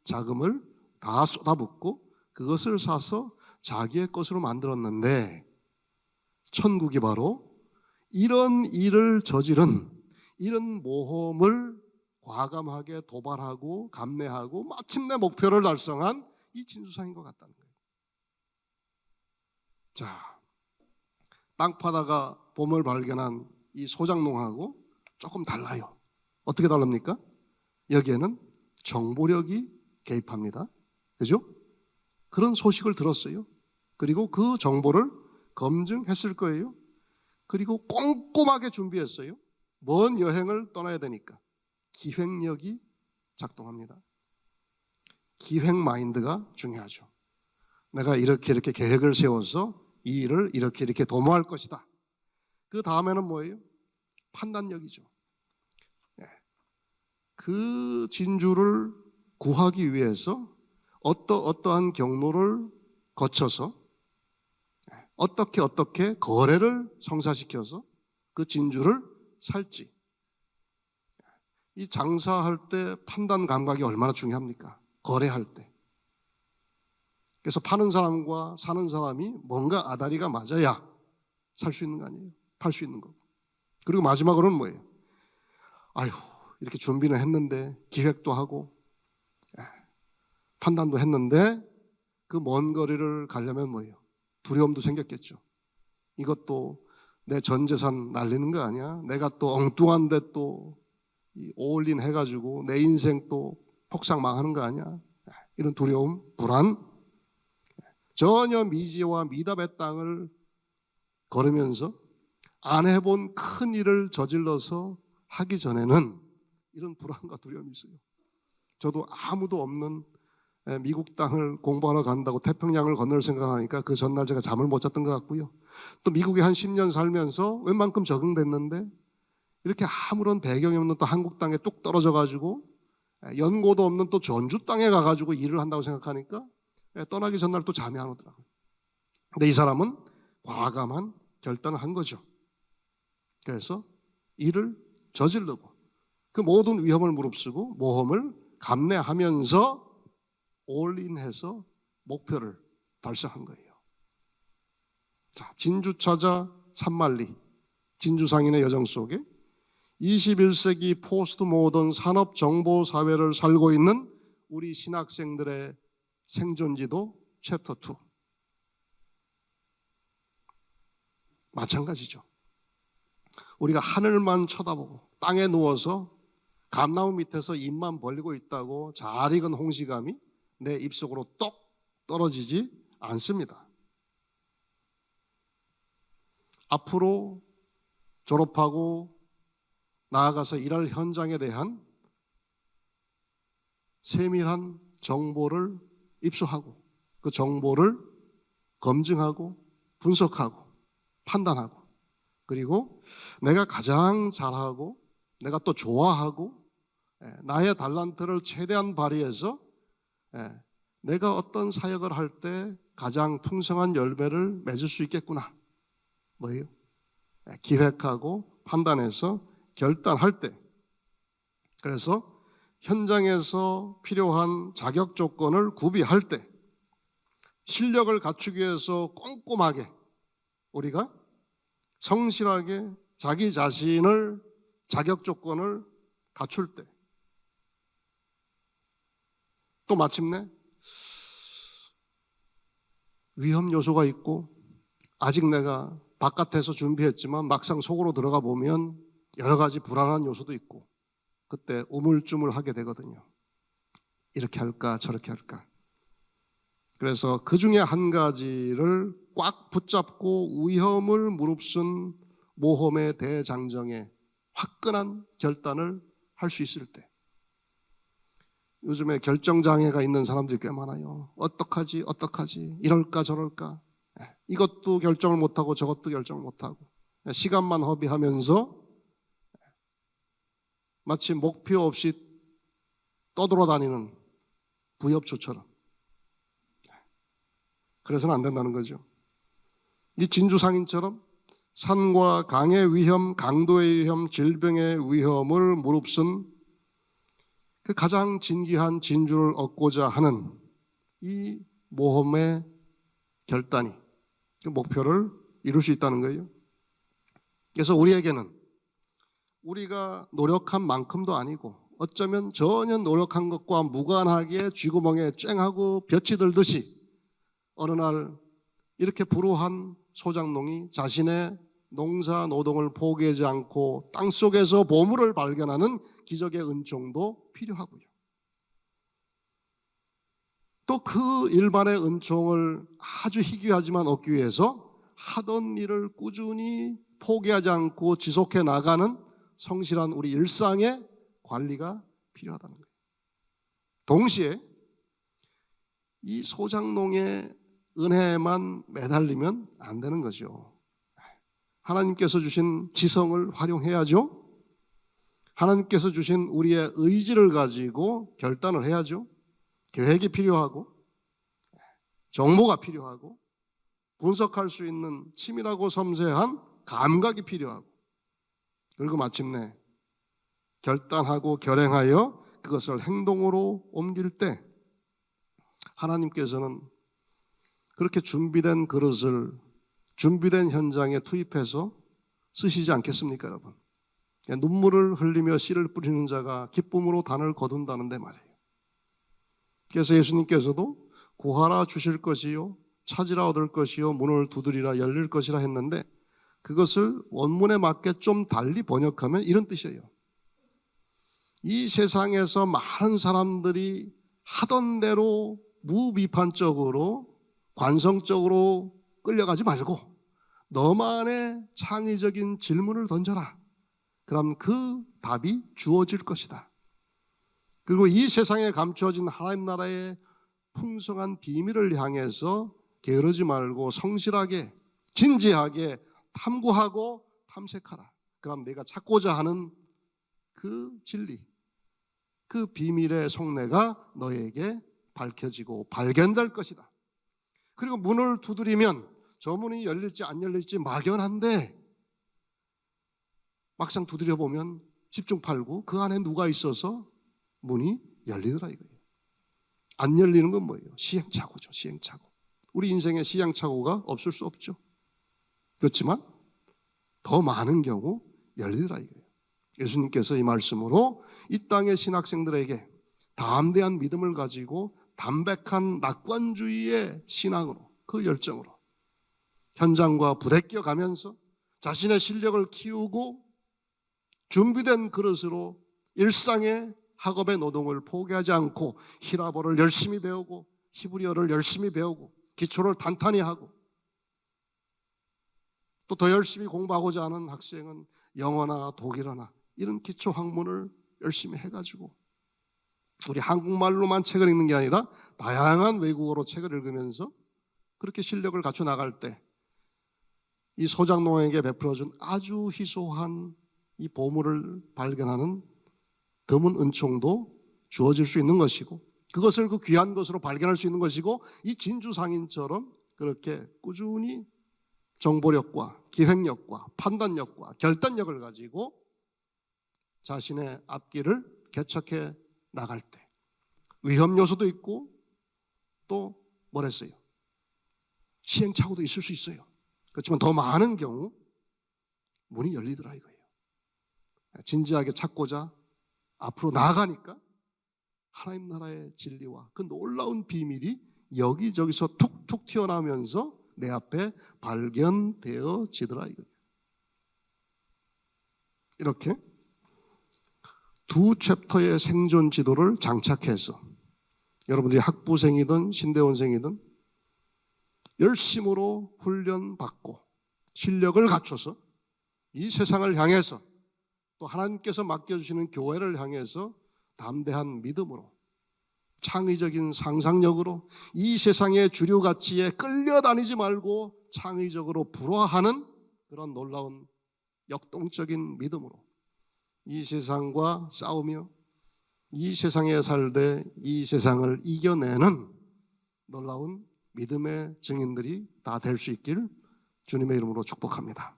S3: 자금을 다 쏟아붓고 그것을 사서 자기의 것으로 만들었는데, 천국이 바로 이런 일을 저지른, 이런 모험을 과감하게 도발하고 감내하고 마침내 목표를 달성한 이 진주상인 것 같다는 거예요. 자, 땅 파다가 봄을 발견한 이 소장농하고 조금 달라요. 어떻게 다릅니까? 여기에는 정보력이 개입합니다. 그죠? 그런 소식을 들었어요. 그리고 그 정보를 검증했을 거예요. 그리고 꼼꼼하게 준비했어요. 먼 여행을 떠나야 되니까 기획력이 작동합니다. 기획 마인드가 중요하죠. 내가 이렇게 계획을 세워서 이 일을 이렇게 도모할 것이다. 그 다음에는 뭐예요? 판단력이죠. 그 진주를 구하기 위해서 어떠한 경로를 거쳐서 어떻게 거래를 성사시켜서 그 진주를 살지. 이 장사할 때 판단 감각이 얼마나 중요합니까? 거래할 때. 그래서 파는 사람과 사는 사람이 뭔가 아다리가 맞아야 살 수 있는 거 아니에요? 팔 수 있는 거고. 그리고 마지막으로는 뭐예요? 아휴, 이렇게 준비는 했는데, 기획도 하고 판단도 했는데 그 먼 거리를 가려면 뭐예요? 두려움도 생겼겠죠. 이것도 내 전 재산 날리는 거 아니야? 내가 또 엉뚱한데 또 올인 해가지고 내 인생 또 폭삭 망하는 거 아니야? 이런 두려움, 불안, 전혀 미지와 미답의 땅을 걸으면서 안 해본 큰 일을 저질러서 하기 전에는 이런 불안과 두려움이 있어요. 저도 아무도 없는 미국 땅을 공부하러 간다고 태평양을 건널 생각하니까 그 전날 제가 잠을 못 잤던 것 같고요. 또 미국에 한 10년 살면서 웬만큼 적응됐는데 이렇게 아무런 배경이 없는 또 한국 땅에 뚝 떨어져 가지고 연고도 없는 또 전주 땅에 가가지고 일을 한다고 생각하니까 떠나기 전날 또 잠이 안 오더라고요. 근데 이 사람은 과감한 결단을 한 거죠. 그래서 일을 저지르고 그 모든 위험을 무릅쓰고 모험을 감내하면서 올인해서 목표를 달성한 거예요. 자, 진주 찾아 산만리, 진주상인의 여정 속에 21세기 포스트 모던 산업 정보 사회를 살고 있는 우리 신학생들의 생존지도 챕터 2. 마찬가지죠. 우리가 하늘만 쳐다보고 땅에 누워서 감나무 밑에서 입만 벌리고 있다고 잘 익은 홍시감이 내 입속으로 똑 떨어지지 않습니다. 앞으로 졸업하고 나아가서 일할 현장에 대한 세밀한 정보를 입수하고 그 정보를 검증하고 분석하고 판단하고 그리고 내가 가장 잘하고 내가 또 좋아하고 나의 달란트를 최대한 발휘해서 내가 어떤 사역을 할 때 가장 풍성한 열매를 맺을 수 있겠구나. 뭐예요? 기획하고 판단해서 결단할 때 그래서 현장에서 필요한 자격 조건을 구비할 때 실력을 갖추기 위해서 꼼꼼하게 우리가 성실하게 자기 자신을 자격 조건을 갖출 때 또 마침내 위험 요소가 있고 아직 내가 바깥에서 준비했지만 막상 속으로 들어가 보면 여러 가지 불안한 요소도 있고 그때 우물쭈물하게 되거든요. 이렇게 할까 저렇게 할까. 그래서 그 중에 한 가지를 꽉 붙잡고 위험을 무릅쓴 모험의 대장정에 화끈한 결단을 할 수 있을 때 요즘에 결정장애가 있는 사람들이 꽤 많아요. 어떡하지 이럴까 저럴까 이것도 결정을 못하고 저것도 결정을 못하고 시간만 허비하면서 마치 목표 없이 떠돌아다니는 부엽초처럼 그래서는 안 된다는 거죠. 이 진주상인처럼 산과 강의 위험, 강도의 위험, 질병의 위험을 무릅쓴 그 가장 진귀한 진주를 얻고자 하는 이 모험의 결단이 그 목표를 이룰 수 있다는 거예요. 그래서 우리에게는 우리가 노력한 만큼도 아니고 어쩌면 전혀 노력한 것과 무관하게 쥐구멍에 쨍하고 볕이 들듯이 어느 날 이렇게 불우한 소작농이 자신의 농사 노동을 포기하지 않고 땅속에서 보물을 발견하는 기적의 은총도 필요하고요. 또 그 일반의 은총을 아주 희귀하지만 얻기 위해서 하던 일을 꾸준히 포기하지 않고 지속해 나가는 성실한 우리 일상의 관리가 필요하다는 거예요. 동시에 이 소작농의 은혜에만 매달리면 안 되는 거죠. 하나님께서 주신 지성을 활용해야죠. 하나님께서 주신 우리의 의지를 가지고 결단을 해야죠. 계획이 필요하고 정보가 필요하고 분석할 수 있는 치밀하고 섬세한 감각이 필요하고 그리고 마침내 결단하고 결행하여 그것을 행동으로 옮길 때 하나님께서는 그렇게 준비된 그릇을 준비된 현장에 투입해서 쓰시지 않겠습니까, 여러분? 눈물을 흘리며 씨를 뿌리는 자가 기쁨으로 단을 거둔다는데 말이에요. 그래서 예수님께서도 구하라 주실 것이요 찾으라 얻을 것이요 문을 두드리라 열릴 것이라 했는데 그것을 원문에 맞게 좀 달리 번역하면 이런 뜻이에요. 이 세상에서 많은 사람들이 하던 대로 무비판적으로 관성적으로 끌려가지 말고 너만의 창의적인 질문을 던져라. 그럼 그 답이 주어질 것이다. 그리고 이 세상에 감추어진 하나님 나라의 풍성한 비밀을 향해서 게으르지 말고 성실하게 진지하게 탐구하고 탐색하라. 그럼 내가 찾고자 하는 그 진리, 그 비밀의 속내가 너에게 밝혀지고 발견될 것이다. 그리고 문을 두드리면 저 문이 열릴지 안 열릴지 막연한데 막상 두드려 보면 십중팔구 그 안에 누가 있어서 문이 열리더라 이거예요. 안 열리는 건 뭐예요? 시행착오죠. 시행착오. 우리 인생에 시행착오가 없을 수 없죠. 그렇지만 더 많은 경우 열리더라 이거예요. 예수님께서 이 말씀으로 이 땅의 신학생들에게 담대한 믿음을 가지고 담백한 낙관주의의 신앙으로 그 열정으로 현장과 부대껴 가면서 자신의 실력을 키우고 준비된 그릇으로 일상의 학업의 노동을 포기하지 않고 히라보를 열심히 배우고 히브리어를 열심히 배우고 기초를 탄탄히 하고 또 더 열심히 공부하고자 하는 학생은 영어나 독일어나 이런 기초 학문을 열심히 해가지고 우리 한국말로만 책을 읽는 게 아니라 다양한 외국어로 책을 읽으면서 그렇게 실력을 갖춰 나갈 때 이 소장농에게 베풀어준 아주 희소한 이 보물을 발견하는 드문 은총도 주어질 수 있는 것이고 그것을 그 귀한 것으로 발견할 수 있는 것이고 이 진주상인처럼 그렇게 꾸준히 정보력과 기획력과 판단력과 결단력을 가지고 자신의 앞길을 개척해 나갈 때 위험 요소도 있고 또 뭐랬어요? 시행착오도 있을 수 있어요. 그렇지만 더 많은 경우 문이 열리더라 이거예요. 진지하게 찾고자 앞으로 나아가니까 하나님 나라의 진리와 그 놀라운 비밀이 여기저기서 툭툭 튀어나오면서 내 앞에 발견되어지더라 이거예요. 이렇게 두 챕터의 생존 지도를 장착해서 여러분들이 학부생이든 신대원생이든 열심으로 훈련받고 실력을 갖춰서 이 세상을 향해서 또 하나님께서 맡겨주시는 교회를 향해서 담대한 믿음으로 창의적인 상상력으로 이 세상의 주류 가치에 끌려다니지 말고 창의적으로 불화하는 그런 놀라운 역동적인 믿음으로 이 세상과 싸우며 이 세상에 살되 이 세상을 이겨내는 놀라운 믿음의 증인들이 다 될 수 있길 주님의 이름으로 축복합니다.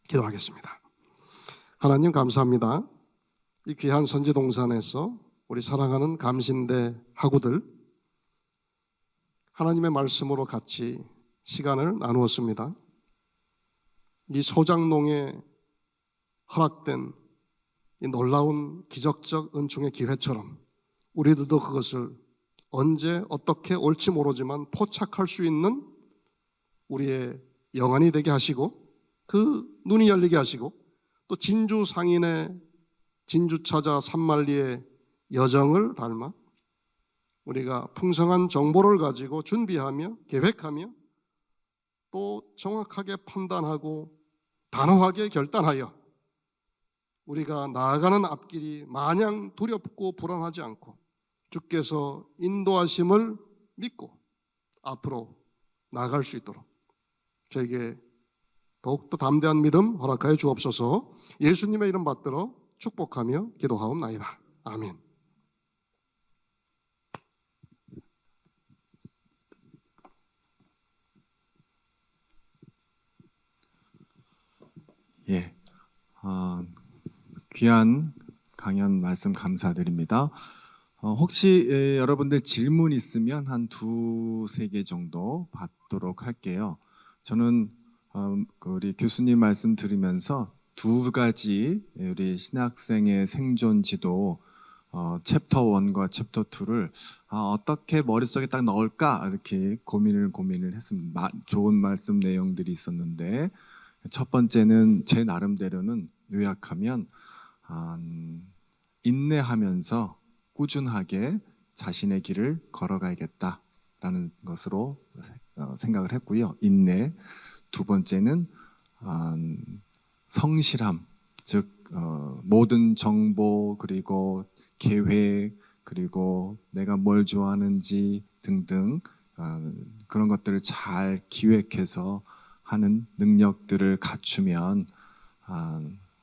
S3: 기도하겠습니다. 하나님 감사합니다. 이 귀한 선지동산에서 우리 사랑하는 감신대 학우들 하나님의 말씀으로 같이 시간을 나누었습니다. 이 소장농에 허락된 이 놀라운 기적적 은총의 기회처럼 우리들도 그것을 언제 어떻게 올지 모르지만 포착할 수 있는 우리의 영안이 되게 하시고 그 눈이 열리게 하시고 또 진주 상인의 진주 찾아 산만리의 여정을 닮아 우리가 풍성한 정보를 가지고 준비하며 계획하며 또 정확하게 판단하고 단호하게 결단하여 우리가 나아가는 앞길이 마냥 두렵고 불안하지 않고 주께서 인도하심을 믿고 앞으로 나아갈 수 있도록 저에게 더욱더 담대한 믿음 허락하여 주옵소서. 예수님의 이름 받들어 축복하며 기도하옵나이다. 아멘.
S1: 예, 귀한 강연 말씀 감사드립니다. 혹시 여러분들 질문 있으면 한 두세 개 정도 받도록 할게요. 저는 우리 교수님 말씀 들으면서 두 가지 우리 신학생의 생존 지도 챕터 1과 챕터 2를 어떻게 머릿속에 딱 넣을까 이렇게 고민을 했습니다. 좋은 말씀 내용들이 있었는데 첫 번째는 제 나름대로는 요약하면 인내하면서 꾸준하게 자신의 길을 걸어가야겠다라는 것으로 생각을 했고요. 인내. 두 번째는 성실함, 즉 모든 정보 그리고 계획 그리고 내가 뭘 좋아하는지 등등 그런 것들을 잘 기획해서 하는 능력들을 갖추면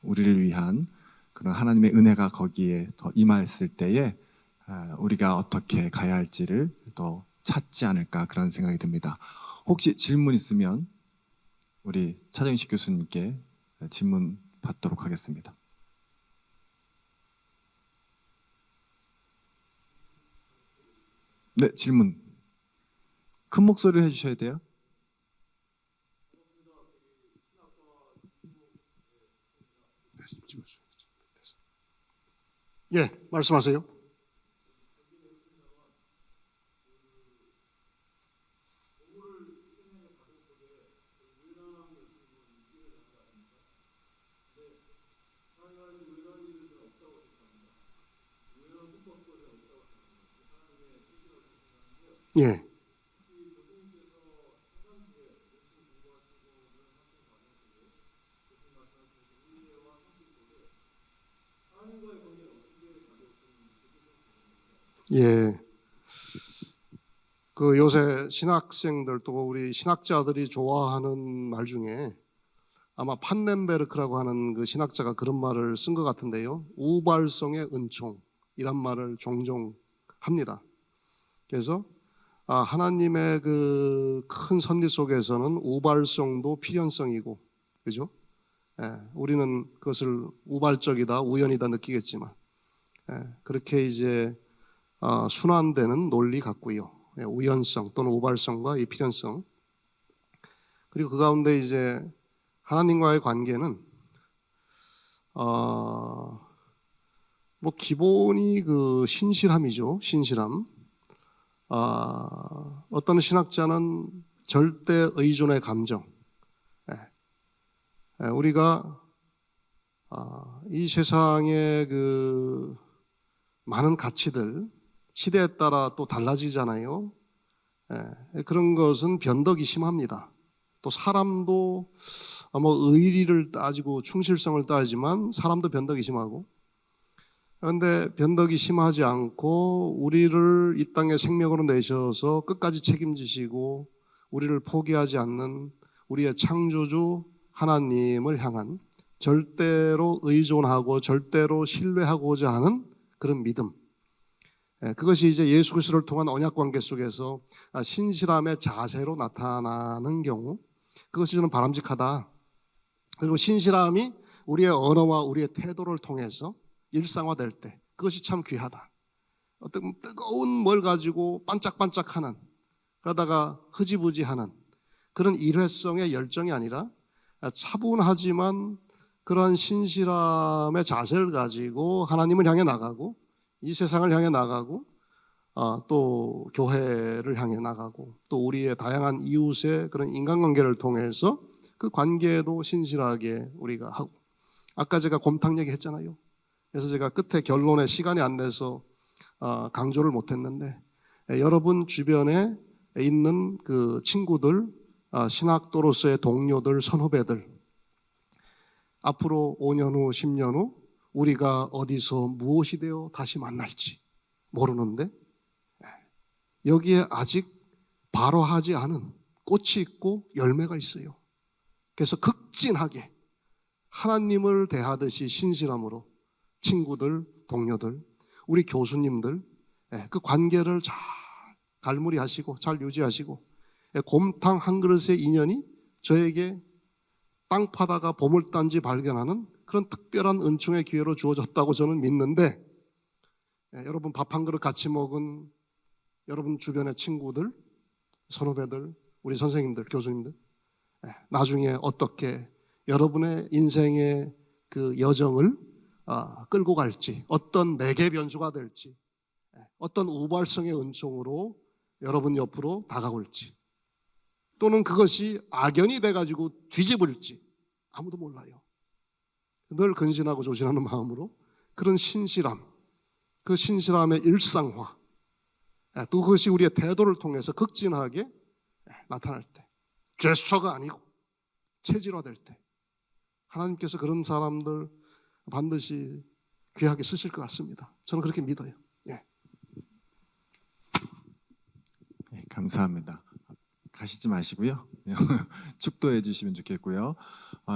S1: 우리를 위한 그런 하나님의 은혜가 거기에 더 임했을 때에 우리가 어떻게 가야 할지를 더 찾지 않을까 그런 생각이 듭니다. 혹시 질문 있으면 우리 차정식 교수님께 질문 받도록 하겠습니다. 네, 질문. 큰 목소리로 해주셔야 돼요.
S3: 예, 말씀하세요. 예. 예. 그 요새 신학생들 또 우리 신학자들이 좋아하는 말 중에 아마 판넨베르크라고 하는 그 신학자가 그런 말을 쓴 것 같은데요. 우발성의 은총이란 말을 종종 합니다. 그래서 하나님의 그 큰 섭리 속에서는 우발성도 필연성이고, 그죠? 예, 우리는 그것을 우발적이다, 우연이다 느끼겠지만, 그렇게 이제 순환되는 논리 같고요. 예, 우연성 또는 우발성과 이 필연성. 그리고 그 가운데 이제 하나님과의 관계는 뭐 기본이 그 신실함이죠. 신실함. 어떤 신학자는 절대 의존의 감정. 우리가 이 세상의 그 많은 가치들 시대에 따라 또 달라지잖아요. 그런 것은 변덕이 심합니다. 또 사람도 뭐 의리를 따지고 충실성을 따지만 사람도 변덕이 심하고, 그런데 변덕이 심하지 않고 우리를 이 땅에 생명으로 내셔서 끝까지 책임지시고 우리를 포기하지 않는 우리의 창조주 하나님을 향한 절대로 의존하고 절대로 신뢰하고자 하는 그런 믿음, 그것이 이제 예수 그리스도를 통한 언약 관계 속에서 신실함의 자세로 나타나는 경우, 그것이 저는 바람직하다. 그리고 신실함이 우리의 언어와 우리의 태도를 통해서 일상화될 때 그것이 참 귀하다. 어떤 뜨거운 뭘 가지고 반짝반짝하는, 그러다가 흐지부지하는 그런 일회성의 열정이 아니라 차분하지만 그러한 신실함의 자세를 가지고 하나님을 향해 나가고 이 세상을 향해 나가고 또 교회를 향해 나가고 또 우리의 다양한 이웃의 그런 인간관계를 통해서 그 관계도 신실하게 우리가 하고, 아까 제가 곰탕 얘기했잖아요. 그래서 제가 끝에 결론에 시간이 안 돼서 강조를 못했는데, 여러분 주변에 있는 그 친구들, 신학도로서의 동료들, 선후배들, 앞으로 5년 후, 10년 후 우리가 어디서 무엇이 되어 다시 만날지 모르는데 여기에 아직 발화하지 않은 꽃이 있고 열매가 있어요. 그래서 극진하게 하나님을 대하듯이 신실함으로 친구들, 동료들, 우리 교수님들 그 관계를 잘 갈무리하시고 잘 유지하시고, 곰탕 한 그릇의 인연이 저에게 땅 파다가 보물단지 발견하는 그런 특별한 은총의 기회로 주어졌다고 저는 믿는데, 여러분 밥 한 그릇 같이 먹은 여러분 주변의 친구들, 선후배들, 우리 선생님들, 교수님들, 나중에 어떻게 여러분의 인생의 그 여정을 끌고 갈지, 어떤 매개 변수가 될지, 어떤 우발성의 은총으로 여러분 옆으로 다가올지, 또는 그것이 악연이 돼가지고 뒤집을지 아무도 몰라요. 늘 근신하고 조신하는 마음으로 그런 신실함, 그 신실함의 일상화, 또 그것이 우리의 태도를 통해서 극진하게 나타날 때, 제스처가 아니고 체질화될 때 하나님께서 그런 사람들 반드시 귀하게 쓰실 것 같습니다. 저는 그렇게 믿어요. 예.
S1: 네, 감사합니다. 가시지 마시고요. 축도해 주시면 좋겠고요.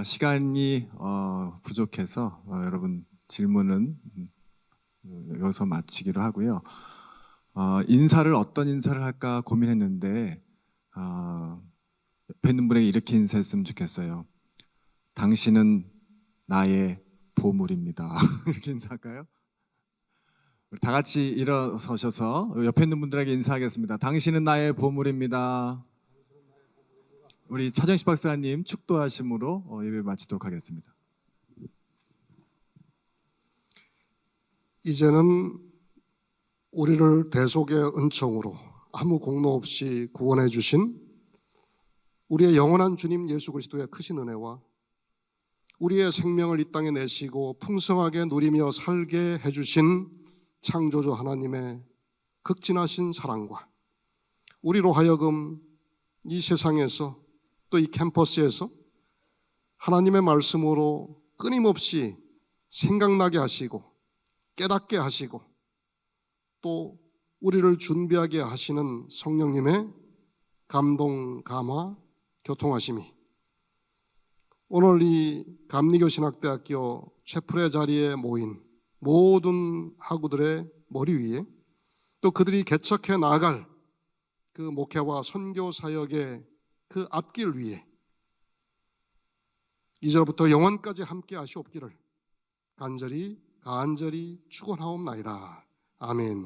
S1: 시간이 부족해서 여러분 질문은 여기서 마치기로 하고요. 인사를 어떤 인사를 할까 고민했는데 옆에 있는 분에게 이렇게 인사했으면 좋겠어요. 당신은 나의 보물입니다. 이렇게 인사할까요? 우리 다 같이 일어서셔서 옆에 있는 분들에게 인사하겠습니다. 당신은 나의 보물입니다. 우리 차정식 박사님 축도하심으로 예배를 마치도록 하겠습니다.
S3: 이제는 우리를 대속의 은총으로 아무 공로 없이 구원해 주신 우리의 영원한 주님 예수 그리스도의 크신 은혜와 우리의 생명을 이 땅에 내시고 풍성하게 누리며 살게 해주신 창조주 하나님의 극진하신 사랑과 우리로 하여금 이 세상에서 또 이 캠퍼스에서 하나님의 말씀으로 끊임없이 생각나게 하시고 깨닫게 하시고 또 우리를 준비하게 하시는 성령님의 감동, 감화, 교통하심이 오늘 이 감리교신학대학교 채플의 자리에 모인 모든 학우들의 머리 위에 또 그들이 개척해 나아갈 그 목회와 선교 사역의 그 앞길 위에 이제로부터 영원까지 함께 하시옵기를 간절히 축원하옵나이다. 아멘.